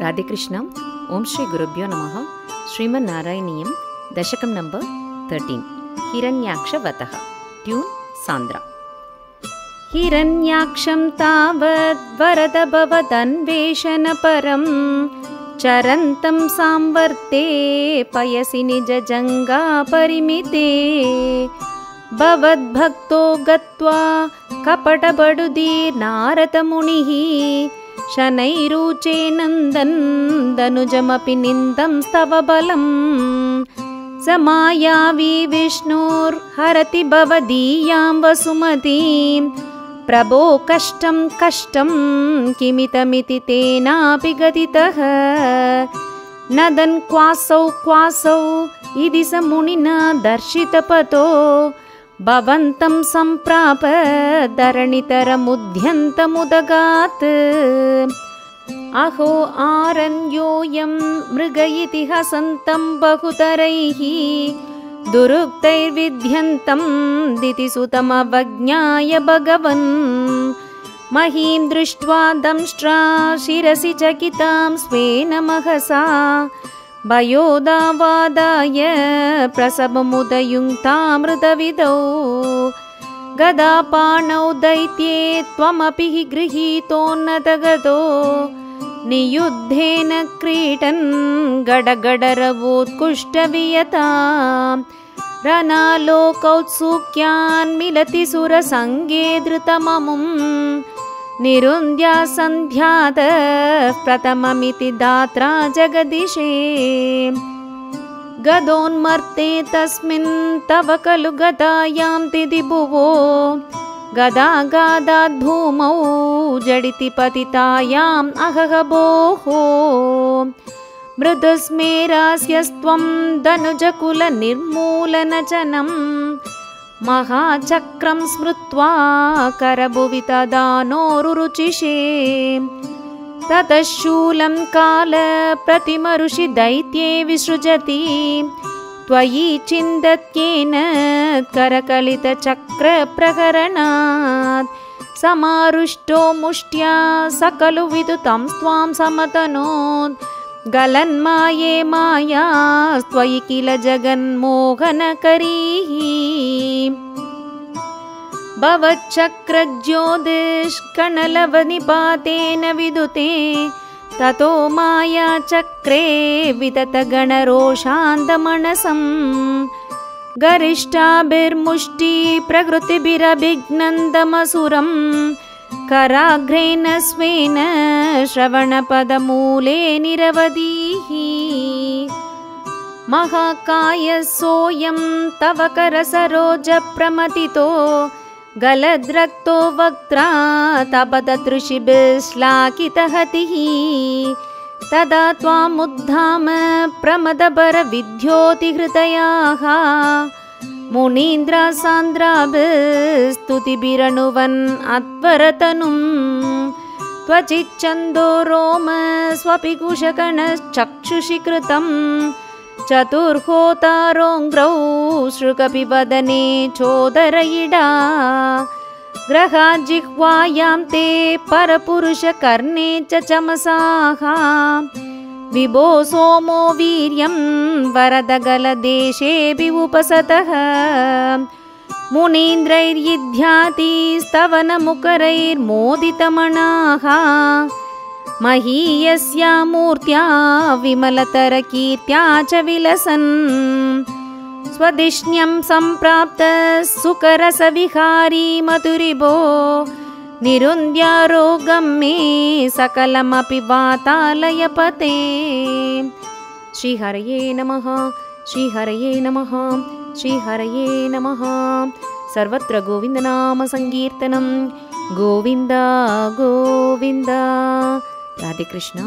राधेकृष्ण। ओम श्री गुरुभ्यो नमः। श्रीमन्नारायणीयं दशकं नंबर 13 हिरण्याक्षवतः। ट्यून सांद्रा। हिरण्याक्षं तावद् वरद भवदन्वेषणपरं चरन्तं सांवर्ते पयसि निजजङ्गा परिमिते भवद्भक्तो गत्वा कपटबडुदीर्नारदमुनिः शनैरुचे नन्दन् दनुजमपि निन्दं स्तव बलं स मायावी विष्णुर्हरति भवदीयां वसुमतीं प्रभो कष्टं कष्टं किमितमिति तेनापि गदितः नदन् क्वासौ इति स मुनिना दर्शितपतो भवन्तं सम्प्राप धरणितरमुद्यन्तमुदगात् अहो आरण्योऽयं मृग इति हसन्तं बहुतरैः दुरुक्तैर्विध्यन्तं दितिसुतमवज्ञाय भगवन् महीं दृष्ट्वा दंष्ट्रा शिरसि चकितां स्वेन महसा भयोदावादाय प्रसवमुदयुङ्क्तामृतविदौ गदापाणौ दैत्ये त्वमपि हि गृहीतोन्नतगतो नियुद्धेन क्रीडन् गडगडरवोत्कुष्टवियतां रणालोकौत्सुक्यान् मिलति सुरसङ्गे धृतममुं निरुन्द्या सन्ध्यातः प्रथममिति दात्रा जगदिशे गदोन्मर्ते तस्मिन् तव खलु गदायां तिदिभुवो गदागादाद् भूमौ जडिति पतितायाम् अहह भोः मृदुस्मेरास्यस्त्वं धनुजकुलनिर्मूलनजनं महाचक्रं स्मृत्वा करभुवि तदानोरुरुचिषे ततः शूलं कालप्रतिमऋषि दैत्ये विसृजति त्वयि चिन्दत्येन करकलितचक्रप्रकरणात् समारुष्टो मुष्ट्या सकलु विदुतं त्वां समतनोत् गलन्माये मायास्त्वयि किल जगन्मोहनकरीः भवच्चक्रज्योतिष्कणलवनिपातेन विदुते ततो मायाचक्रे विततगणरोषान्तमनसं गरिष्ठाभिर्मुष्टि प्रकृतिभिरभिघ्नन्दमसुरं कराग्रेण स्वेन श्रवणपदमूले निरवधिः महाकाय सोऽयं तव करसरोजप्रमथितो गलद्रक्तो वक्त्रा तपदतृषिभिश्लाकितहतिः तदा त्वामुद्धाम प्रमदभरविद्योतिहृदयाः मुनीन्द्रासान्द्राभिस्तुतिभिरनुवन् अध्वरतनुं त्वचिच्छन्दो रोम स्वपि कुशकणश्चक्षुषि कृतं चतुर्होतारोऽङ्घ्रौ श्रुकपिवदने चोदरयिडा ग्रहाज्जिह्वायां ते परपुरुषकर्णे च चमसाः विभो सोमो वीर्यं वरदगलदेशेऽपि उपसतः मुनीन्द्रैर्यिध्यातिस्तवनमुकरैर्मोदितमनाः महीयस्या मूर्त्या विमलतरकीर्त्या च विलसन् स्वदिष्ण्यं सम्प्राप्तः सुकरसविहारी मधुरिभो निरुन्द्यारोगं मे सकलमपि वातालयपते। श्रीहरये नमः, श्रीहरये नमः, श्रीहरये नमः। सर्वत्र गोविन्दनाम संकीर्तनं गोविन्द गोविन्द। राधे कृष्ण।